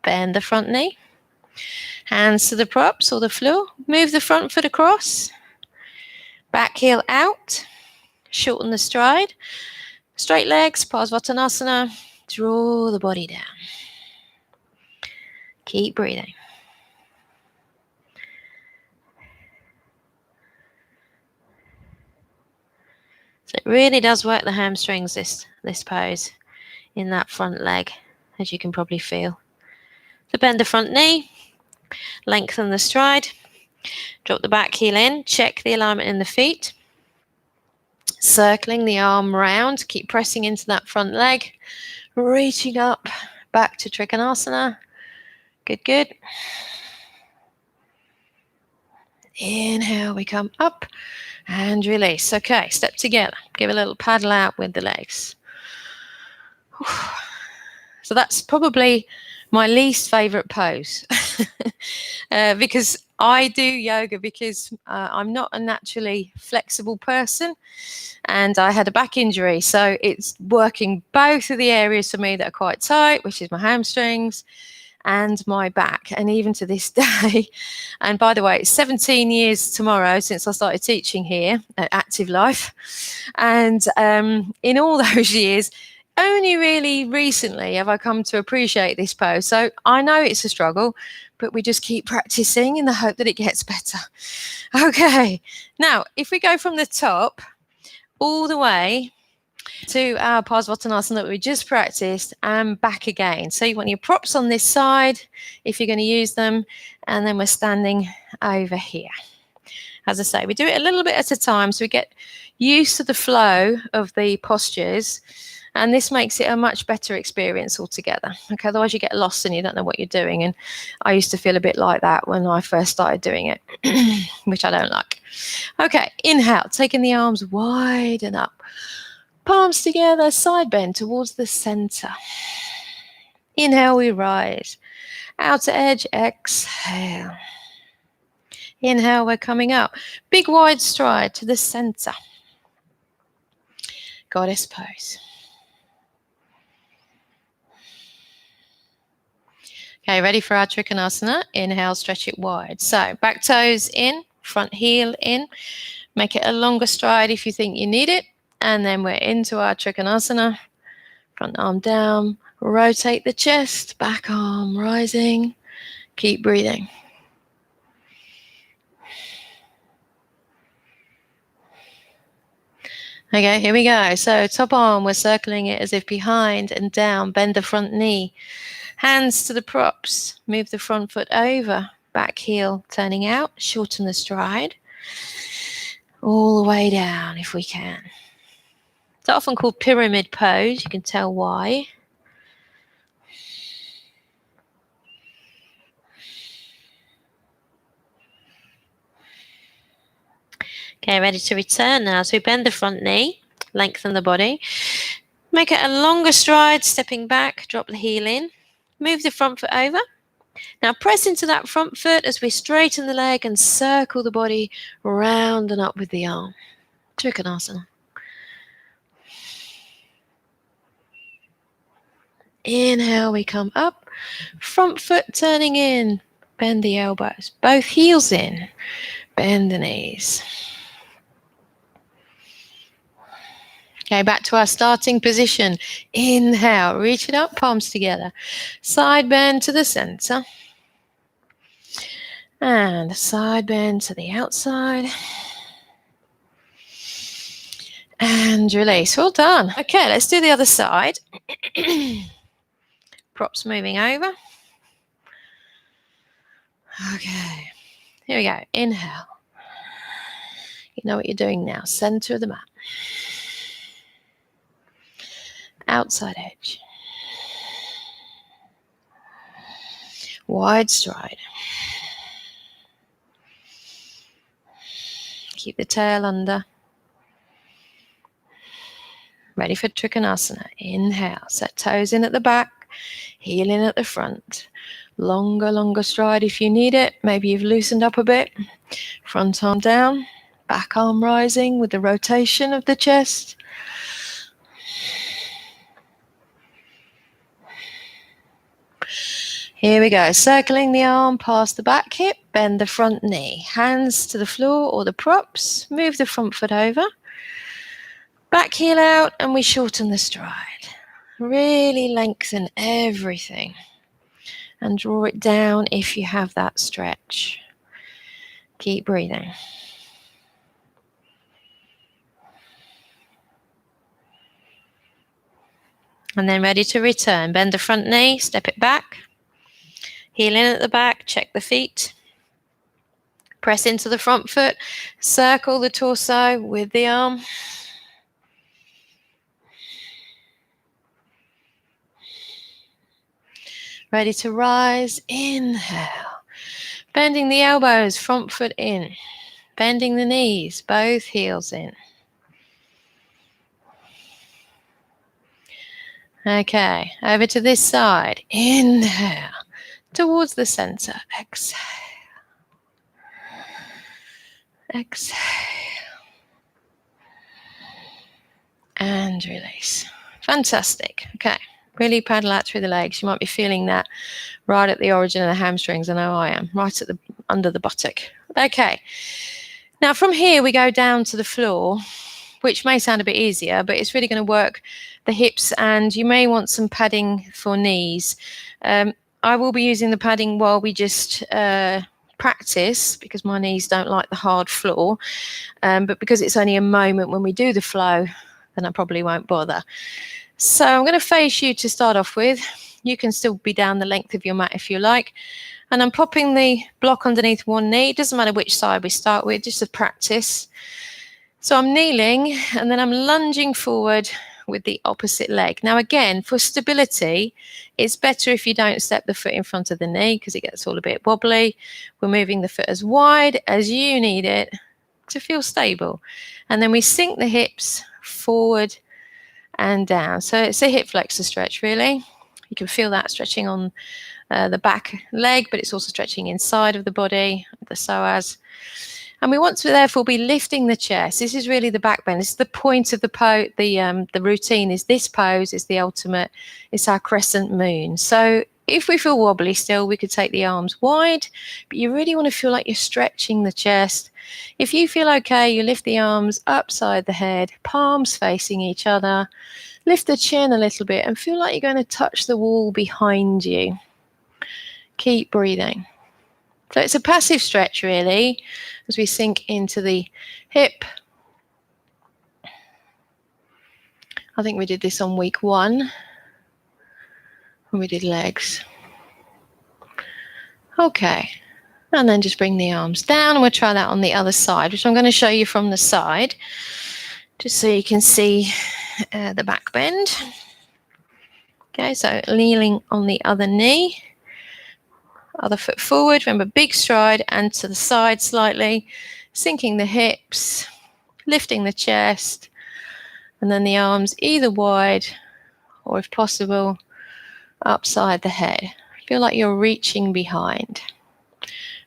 [SPEAKER 1] bend the front knee, hands to the props or the floor, move the front foot across, back heel out, shorten the stride, straight legs, Parsvottanasana, draw the body down. Keep breathing. So it really does work the hamstrings, this pose, in that front leg, as you can probably feel. So bend the front knee, lengthen the stride, drop the back heel in, check the alignment in the feet, circling the arm round, keep pressing into that front leg, reaching up back to Trikonasana. Good, good. Inhale, we come up and release. Okay, step together. Give a little paddle out with the legs. So that's probably my least favorite pose because I do yoga because I'm not a naturally flexible person and I had a back injury. So it's working both of the areas for me that are quite tight, which is my hamstrings and my back, and even to this day. And by the way, it's 17 years tomorrow since I started teaching here at Active Life. And in all those years, only really recently have I come to appreciate this pose. So I know it's a struggle, but we just keep practicing in the hope that it gets better. Okay, now if we go from the top all the way to our Parsvottanasana that we just practiced and back again. So you want your props on this side if you're going to use them, and then we're standing over here. As I say, we do it a little bit at a time so we get used to the flow of the postures, and this makes it a much better experience altogether. Okay, otherwise you get lost and you don't know what you're doing, and I used to feel a bit like that when I first started doing it, which I don't like. Okay, inhale, taking the arms wide and up. Palms together, side bend towards the center. Inhale, we rise. Outer edge, exhale. Inhale, we're coming up. Big wide stride to the center. Goddess pose. Okay, ready for our Trikonasana? Inhale, stretch it wide. So back toes in, front heel in. Make it a longer stride if you think you need it. And then we're into our Trikonasana. Front arm down, rotate the chest, back arm rising. Keep breathing. Okay, here we go. So top arm, we're circling it as if behind and down. Bend the front knee. Hands to the props. Move the front foot over. Back heel turning out. Shorten the stride. All the way down if we can. It's often called pyramid pose. You can tell why. Okay, ready to return now. So we bend the front knee, lengthen the body. Make it a longer stride, stepping back, drop the heel in. Move the front foot over. Now press into that front foot as we straighten the leg and circle the body round and up with the arm. Trikonasana. Inhale, we come up. Front foot turning in. Bend the elbows. Both heels in. Bend the knees. Okay, back to our starting position. Inhale, reach it up, palms together. Side bend to the center. And side bend to the outside. And release. Well done. Okay, let's do the other side. Props moving over. Okay, here we go. Inhale. You know what you're doing now. Center of the mat. Outside edge. Wide stride. Keep the tail under. Ready for Trikonasana. Inhale. Set toes in at the back. Heel in at the front. Longer stride if you need it. Maybe you've loosened up a bit. Front arm down. Back arm rising with the rotation of the chest. Here we go. Circling the arm past the back hip. Bend the front knee. Hands to the floor or the props. Move the front foot over. Back heel out and we shorten the stride. Really lengthen everything. And draw it down if you have that stretch. Keep breathing. And then ready to return. Bend the front knee, step it back. Heel in at the back, check the feet. Press into the front foot. Circle the torso with the arm. Ready to rise. Inhale. Bending the elbows, front foot in. Bending the knees, both heels in. Okay, over to this side. Inhale. Towards the center. Exhale. Exhale. And release. Fantastic. Okay. Really paddle out through the legs. You might be feeling that right at the origin of the hamstrings. I know I am. Right at the under the buttock. Okay. Now from here we go down to the floor which may sound a bit easier, but it's really going to work the hips, and you may want some padding for knees. I will be using the padding while we just practice, because my knees don't like the hard floor, but because it's only a moment when we do the flow, then I probably won't bother. So I'm going to face you to start off with. You can still be down the length of your mat if you like. And I'm popping the block underneath one knee. It doesn't matter which side we start with, just a practice. So I'm kneeling, and then I'm lunging forward with the opposite leg. Now again, for stability, it's better if you don't step the foot in front of the knee, because it gets all a bit wobbly. We're moving the foot as wide as you need it to feel stable. And then we sink the hips forward and down. So it's a hip flexor stretch, really. You can feel that stretching on the back leg, but it's also stretching inside of the body, the psoas. And we want to therefore be lifting the chest. This is really the back bend. This is the point of the routine. Is this pose is the ultimate. It's our crescent moon. So if we feel wobbly still, we could take the arms wide, but you really want to feel like you're stretching the chest. If you feel okay, you lift the arms upside the head, palms facing each other. Lift the chin a little bit and feel like you're going to touch the wall behind you. Keep breathing. So it's a passive stretch, really, as we sink into the hip. I think we did this on week 1 when we did legs. Okay, and then just bring the arms down, and we'll try that on the other side, which I'm going to show you from the side, just so you can see the back bend. Okay, so kneeling on the other knee. Other foot forward, remember big stride, and to the side slightly, sinking the hips, lifting the chest, and then the arms either wide or, if possible, upside the head. Feel like you're reaching behind.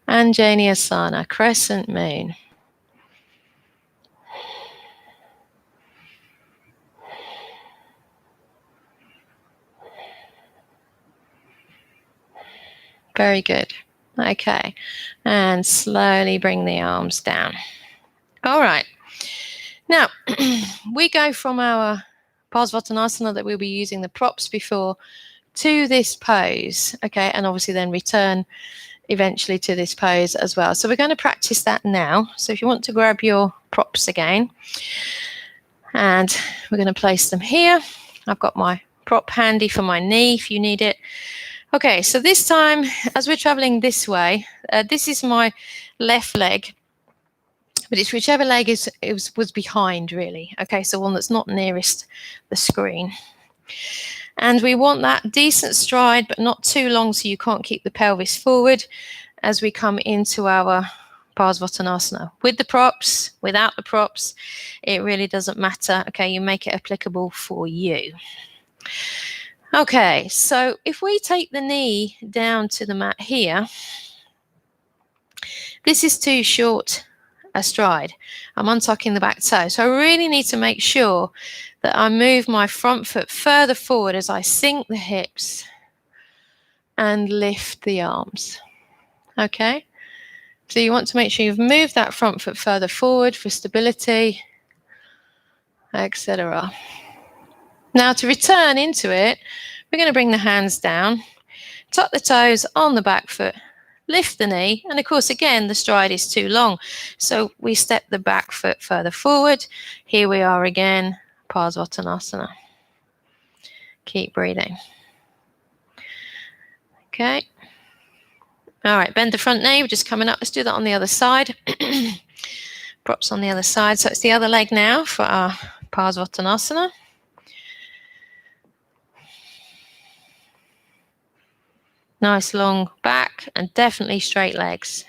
[SPEAKER 1] Anjaneyasana, crescent moon. Very good. Okay, and slowly bring the arms down. All right. Now, we go from our Parsvattanasana that we'll be using the props before to this pose, okay, and obviously then return eventually to this pose as well. So we're going to practice that now. So if you want to grab your props again, and we're going to place them here. I've got my prop handy for my knee if you need it. Okay, so this time, as we're traveling this way, this is my left leg, but it's whichever leg was behind, really. Okay, so one that's not nearest the screen. And we want that decent stride, but not too long so you can't keep the pelvis forward as we come into our Parsvattanasana. With the props, without the props, it really doesn't matter. Okay, you make it applicable for you. Okay, so if we take the knee down to the mat here, this is too short a stride. I'm untucking the back toe. So I really need to make sure that I move my front foot further forward as I sink the hips and lift the arms. Okay, so you want to make sure you've moved that front foot further forward for stability, etc. Now to return into it, we're going to bring the hands down, tuck the toes on the back foot, lift the knee, and of course again the stride is too long, so we step the back foot further forward. Here we are again, Parsvattanasana. Keep breathing. Okay. All right, bend the front knee. We're just coming up. Let's do that on the other side. Props on the other side. So it's the other leg now for our Parsvattanasana. Nice long back and definitely straight legs.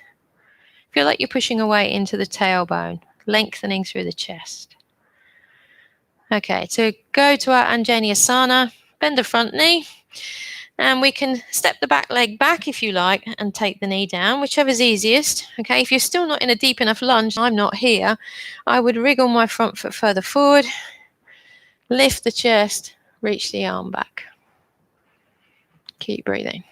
[SPEAKER 1] Feel like you're pushing away into the tailbone, lengthening through the chest. Okay, to go to our Anjaneyasana, bend the front knee, and we can step the back leg back if you like and take the knee down, whichever's easiest. Okay, if you're still not in a deep enough lunge, I'm not here, I would wriggle my front foot further forward, lift the chest, reach the arm back. Keep breathing.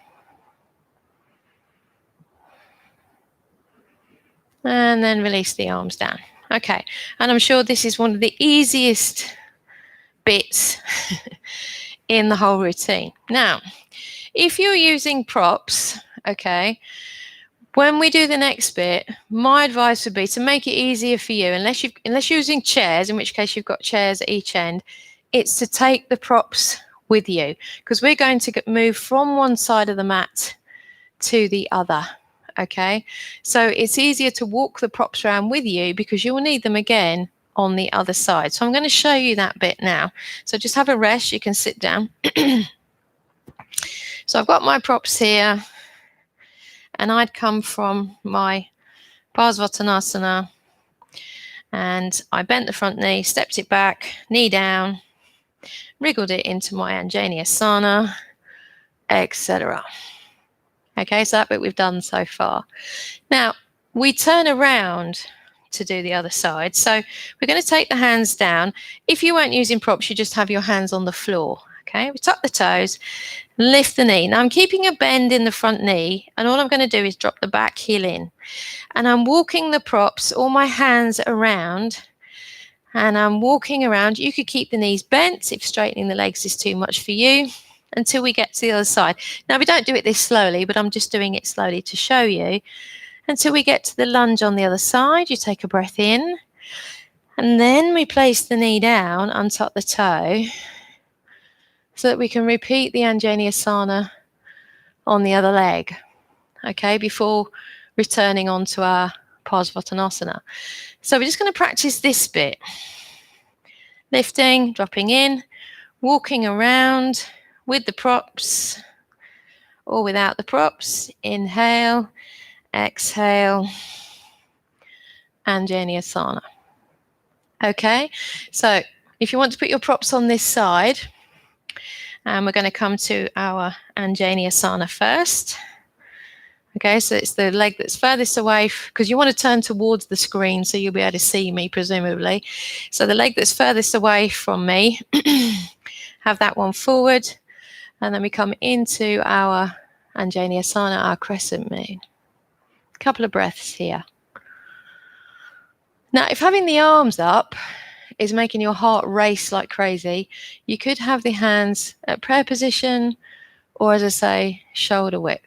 [SPEAKER 1] And then release the arms down. Okay, and I'm sure this is one of the easiest bits in the whole routine. Now, if you're using props, okay, when we do the next bit, my advice would be to make it easier for you, unless you're using chairs, in which case you've got chairs at each end, it's to take the props with you, because we're going to move from one side of the mat to the other. Okay, so it's easier to walk the props around with you because you will need them again on the other side. So I'm going to show you that bit now. So just have a rest, you can sit down. So I've got my props here, and I'd come from my Parsvottanasana, and I bent the front knee, stepped it back, knee down, wriggled it into my Anjaneyasana, etc. Okay, so that bit we've done so far. Now, we turn around to do the other side. So we're going to take the hands down. If you weren't using props, you just have your hands on the floor. Okay, we tuck the toes, lift the knee. Now I'm keeping a bend in the front knee, and all I'm going to do is drop the back heel in. And I'm walking the props, all my hands around, and I'm walking around. You could keep the knees bent if straightening the legs is too much for you, until we get to the other side. Now, we don't do it this slowly, but I'm just doing it slowly to show you. Until we get to the lunge on the other side, you take a breath in, and then we place the knee down, untuck the toe, so that we can repeat the Anjaneyasana on the other leg, okay, before returning onto our Parsvottanasana. So we're just going to practice this bit. Lifting, dropping in, walking around with the props or without the props. Inhale, exhale, Anjaneyasana. Okay, so if you want to put your props on this side, and we're going to come to our Anjaneyasana first. Okay, so it's the leg that's furthest away, because you want to turn towards the screen so you'll be able to see me, presumably. So the leg that's furthest away from me, have that one forward, and then we come into our Anjaneyasana, our crescent moon. A couple of breaths here. Now, if having the arms up is making your heart race like crazy, you could have the hands at prayer position, or, as I say, shoulder width.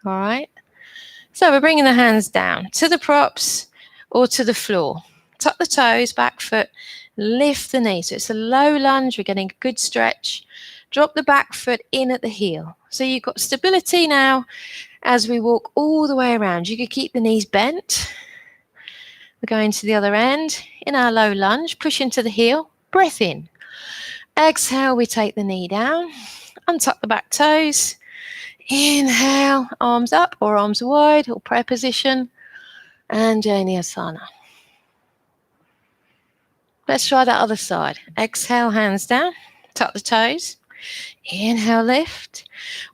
[SPEAKER 1] All right? So we're bringing the hands down to the props or to the floor. Tuck the toes, back foot, lift the knee. So it's a low lunge. We're getting a good stretch. Drop the back foot in at the heel. So you've got stability now as we walk all the way around. You could keep the knees bent. We're going to the other end in our low lunge. Push into the heel. Breath in. Exhale, we take the knee down. Untuck the back toes. Inhale, arms up or arms wide or prayer position. Anjaneyasana. Let's try that other side. Exhale, hands down. Tuck the toes. Inhale, lift.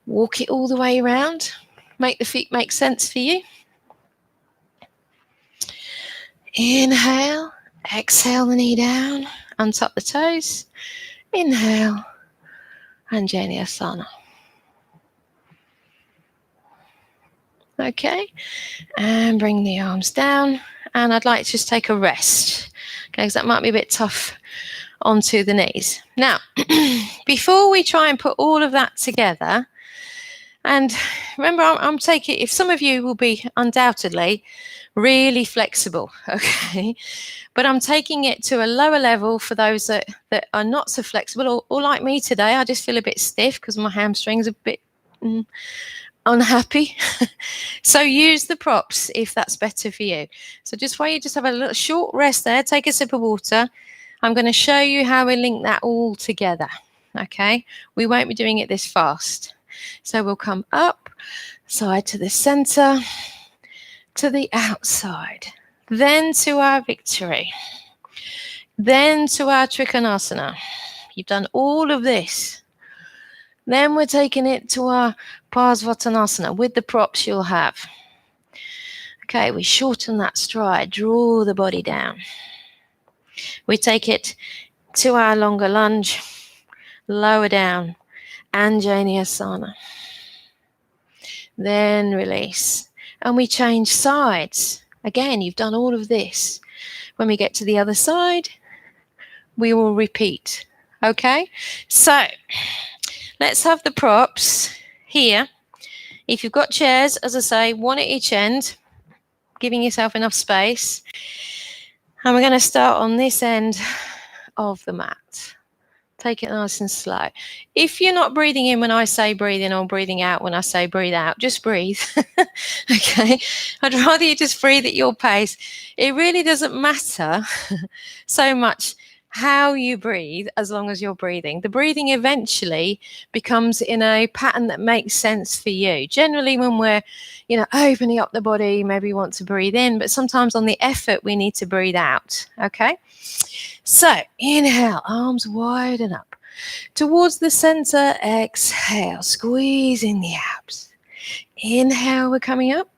[SPEAKER 1] Walk it all the way around. Make the feet make sense for you. Inhale. Exhale the knee down. Untuck the toes. Inhale. Anjaneyasana. Okay. And bring the arms down. And I'd like to just take a rest. Okay, because that might be a bit tough onto the knees. Now, before we try and put all of that together, and remember, I'm taking, if some of you will be undoubtedly really flexible, okay, but I'm taking it to a lower level for those that are not so flexible, or like me today, I just feel a bit stiff because my hamstrings are a bit unhappy. So use the props if that's better for you. So just while you just have a little short rest there, take a sip of water. I'm going to show you how we link that all together. Okay, we won't be doing it this fast. So we'll come up, side to the center, to the outside, then to our victory, then to our Trikonasana. You've done all of this. Then we're taking it to our Parsvottanasana with the props you'll have. Okay, we shorten that stride, draw the body down. We take it to our longer lunge, lower down, Anjaneyasana. Then release. And we change sides. Again, you've done all of this. When we get to the other side, we will repeat. Okay, so let's have the props here. If you've got chairs, as I say, one at each end, giving yourself enough space. And we're going to start on this end of the mat. Take it nice and slow. If you're not breathing in when I say breathe in or breathing out when I say breathe out, just breathe. Okay? I'd rather you just breathe at your pace. It really doesn't matter so much how you breathe as long as you're breathing. The breathing eventually becomes in a pattern that makes sense for you. Generally, when we're, opening up the body, maybe we want to breathe in, but sometimes on the effort, we need to breathe out. Okay? So inhale, arms widen up towards the center. Exhale, squeezing the abs. Inhale, we're coming up.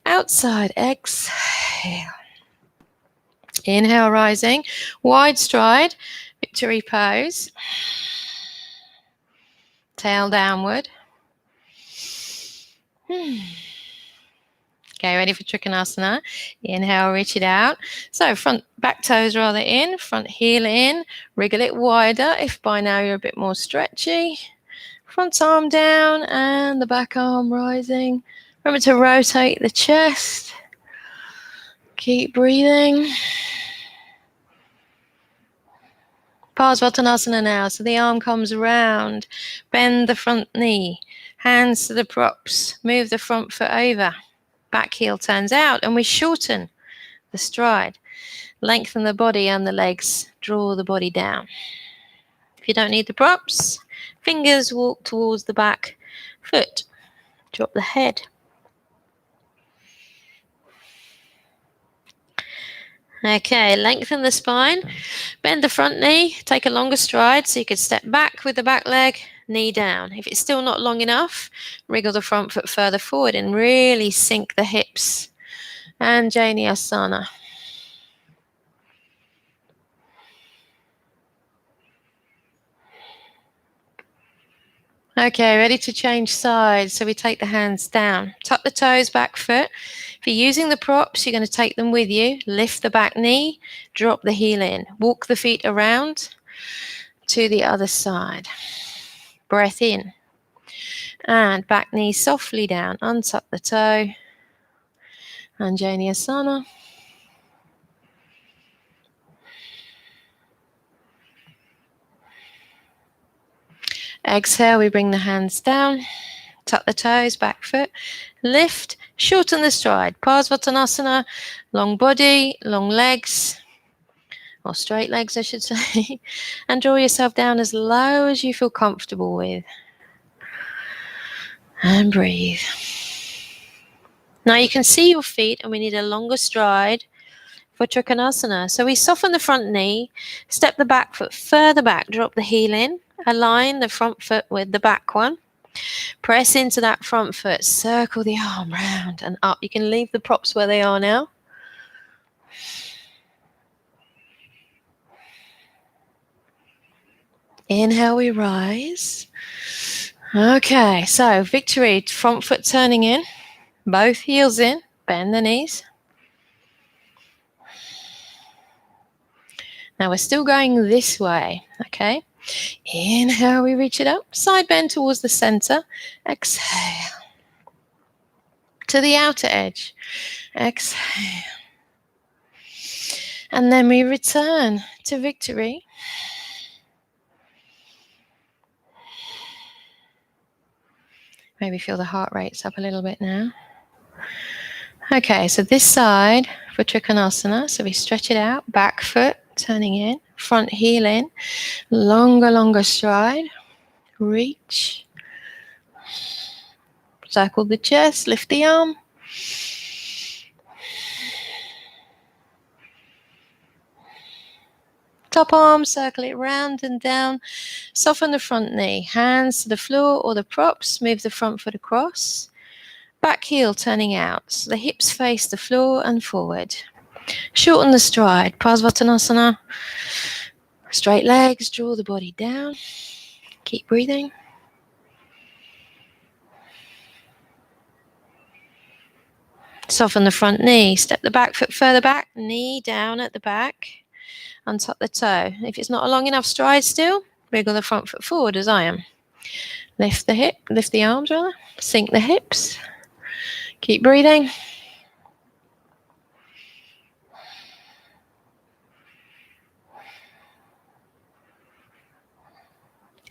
[SPEAKER 1] Outside, exhale. Inhale, rising. Wide stride, victory pose. Tail downward. Okay, ready for Trikonasana? Inhale, reach it out. So front back toes rather in, front heel in, wriggle it wider if by now you're a bit more stretchy. Front arm down and the back arm rising. Remember to rotate the chest. Keep breathing. Parsvattanasana now. So the arm comes round. Bend the front knee. Hands to the props. Move the front foot over. Back heel turns out and we shorten the stride. Lengthen the body and the legs. Draw the body down. If you don't need the props, fingers walk towards the back foot. Drop the head. Okay, lengthen the spine. Bend the front knee. Take a longer stride so you could step back with the back leg, knee down. If it's still not long enough, wriggle the front foot further forward and really sink the hips. Anjaneyasana. Okay, ready to change sides. So we take the hands down. Tuck the toes, back foot. If you're using the props, you're going to take them with you. Lift the back knee, drop the heel in. Walk the feet around to the other side. Breath in. And back knee softly down. Untuck the toe. Anjaneyasana. Exhale, we bring the hands down. Tuck the toes, back foot. Lift, shorten the stride. Parsvattanasana, long body, long legs, or straight legs, I should say. And draw yourself down as low as you feel comfortable with. And breathe. Now you can see your feet, and we need a longer stride for Trikonasana. So we soften the front knee, step the back foot further back, drop the heel in, align the front foot with the back one. Press into that front foot, circle the arm round and up. You can leave the props where they are now. Inhale, we rise. Okay, so victory, front foot turning in, both heels in, bend the knees. Now we're still going this way, okay? Inhale, we reach it up, side bend towards the center. Exhale. To the outer edge. Exhale. And then we return to victory. Maybe feel the heart rate's up a little bit now. Okay, so this side for Trikonasana. So we stretch it out, back foot turning in, front heel in, longer stride, reach, circle the chest, lift the arm. Top arm, circle it round and down, soften the front knee, hands to the floor or the props, move the front foot across, back heel turning out, so the hips face the floor and forward. Shorten the stride, Parsvattanasana, straight legs, draw the body down, keep breathing. Soften the front knee. Step the back foot further back. Knee down at the back. Untuck the toe. If it's not a long enough stride still, wriggle the front foot forward as I am. Lift the arms rather. Sink the hips. Keep breathing.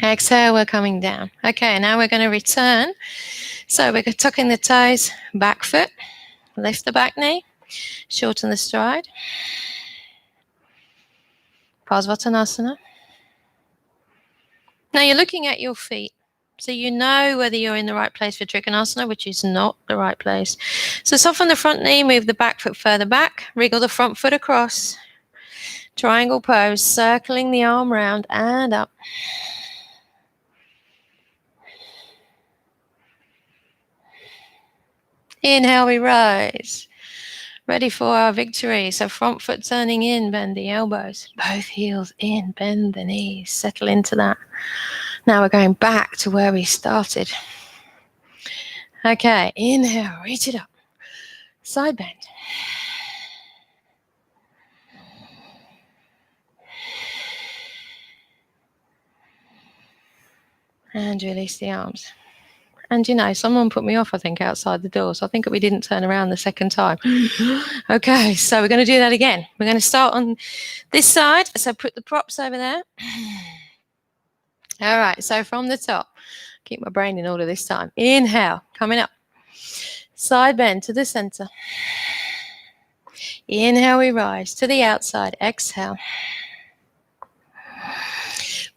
[SPEAKER 1] Exhale, we're coming down. Okay, now we're going to return. So we're tucking the toes, back foot, lift the back knee, shorten the stride. Parsvattanasana. Now you're looking at your feet. So you know whether you're in the right place for Trikonasana, which is not the right place. So soften the front knee, move the back foot further back, wriggle the front foot across. Triangle pose, circling the arm round and up. Inhale, we rise. Ready for our victory. So front foot turning in, bend the elbows. Both heels in, bend the knees. Settle into that. Now we're going back to where we started. Okay, inhale, reach it up. Side bend. And release the arms. And you know, someone put me off, I think, outside the door. So I think we didn't turn around the second time. Okay, so we're going to do that again. We're going to start on this side. So put the props over there. All right, so from the top, keep my brain in order this time. Inhale, coming up. Side bend to the center. Inhale, we rise to the outside. Exhale.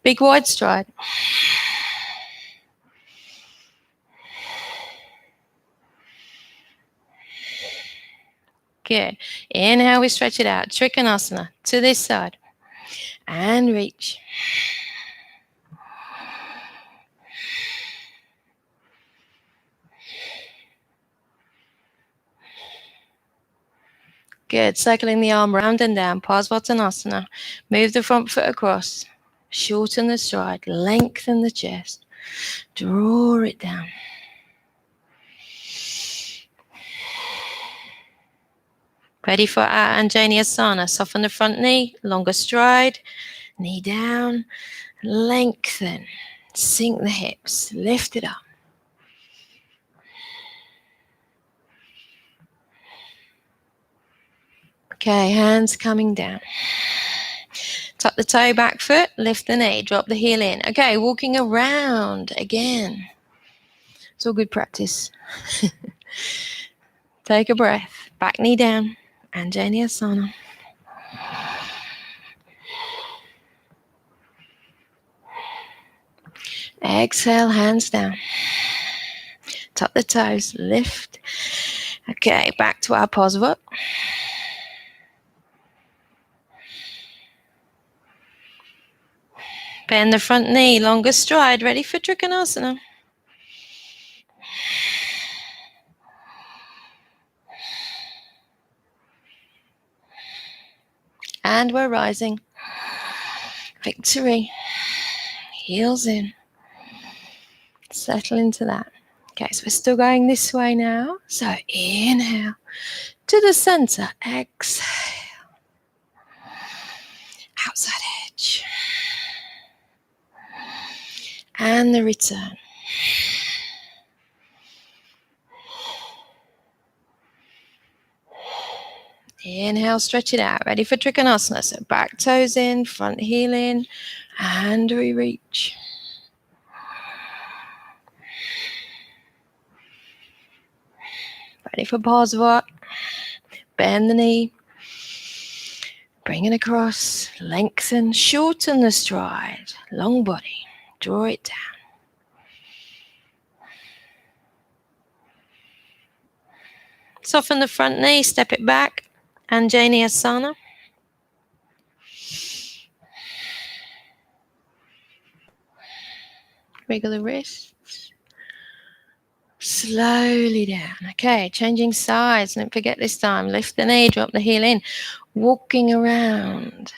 [SPEAKER 1] Big wide stride. Good. Inhale, we stretch it out. Trikonasana to this side. And reach. Good. Circling the arm round and down. Parsvattanasana. Move the front foot across. Shorten the stride. Lengthen the chest. Draw it down. Ready for our Anjaneyasana. Soften the front knee. Longer stride. Knee down. Lengthen. Sink the hips. Lift it up. Okay, hands coming down. Tuck the toe, back foot, lift the knee, drop the heel in. Okay, walking around again. It's all good practice. Take a breath. Back knee down. Anjaneyasana. Exhale, hands down. Tuck the toes, lift. Okay, back to our Parsvat. Bend the front knee, longer stride, ready for Trikonasana. And we're rising. Victory. Heels in. Settle into that. Okay, so we're still going this way now. So inhale to the center. Exhale. Outside edge. And the return. Inhale, stretch it out. Ready for Trikonasana. So back toes in, front heel in, and we reach. Ready for Parsvat. Bend the knee. Bring it across. Lengthen, shorten the stride. Long body. Draw it down. Soften the front knee, step it back. Anjaneyasana. Wriggle the wrists. Slowly down. Okay, changing sides. Don't forget this time. Lift the knee, drop the heel in. Walking around.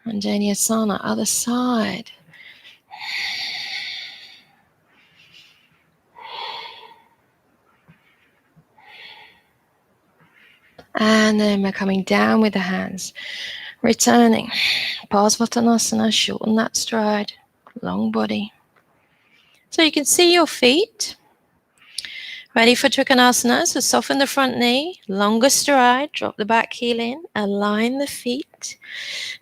[SPEAKER 1] Anjaneyasana, other side. And then we're coming down with the hands, returning. Parsvattanasana, shorten that stride, long body. So you can see your feet. Ready for Trikonasana, so soften the front knee, longer stride, drop the back heel in, align the feet,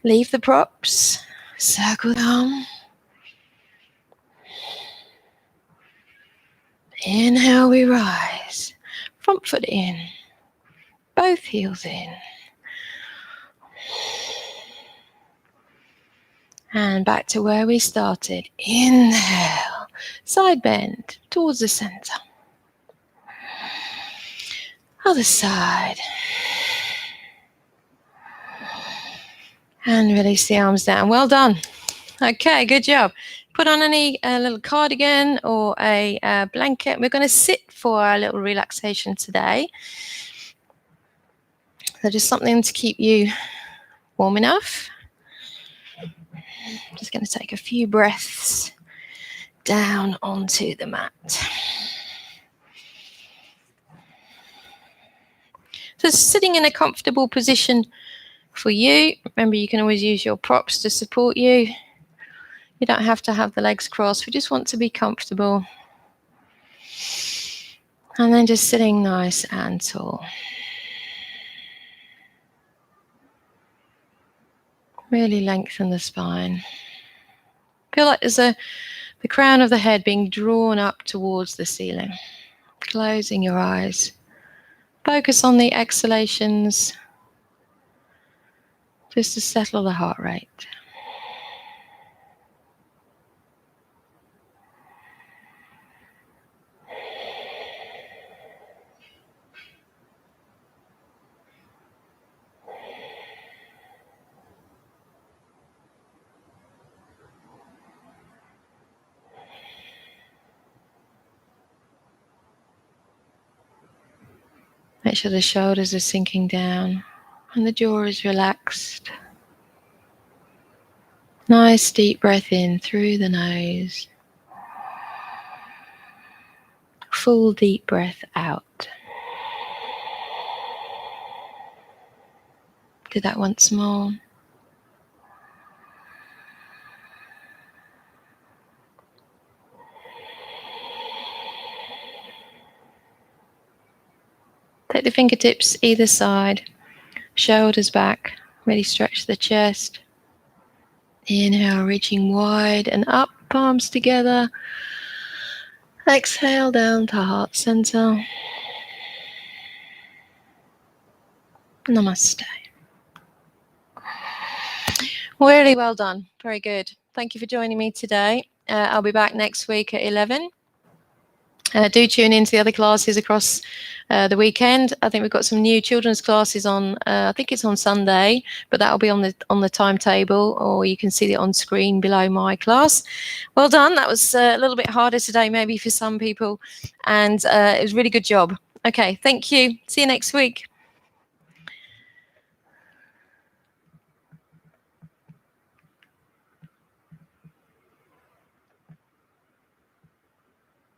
[SPEAKER 1] leave the props, circle down. Inhale, we rise, front foot in, both heels in. And back to where we started. Inhale, side bend towards the center. Other side. And release the arms down. Well done. Okay, good job. Put on a little cardigan or a blanket. We're going to sit for our little relaxation today. So just something to keep you warm enough. Just going to take a few breaths down onto the mat. So sitting in a comfortable position for you. Remember, you can always use your props to support you. You don't have to have the legs crossed. We just want to be comfortable. And then just sitting nice and tall. Really lengthen the spine. Feel like there's the crown of the head being drawn up towards the ceiling. Closing your eyes. Focus on the exhalations, just to settle the heart rate. Make sure the shoulders are sinking down and the jaw is relaxed. Nice deep breath in through the nose. Full deep breath out. Do that once more. Take the fingertips either side, shoulders back, really stretch the chest. Inhale, reaching wide and up, palms together. Exhale down to heart center. Namaste. Really well done. Very good. Thank you for joining me today. I'll be back next week at 11. Do tune into the other classes across the weekend. I think we've got some new children's classes on. I think it's on Sunday, but that'll be on the timetable, or you can see it on screen below my class. Well done. That was a little bit harder today, maybe for some people, and it was a really good job. Okay, thank you. See you next week.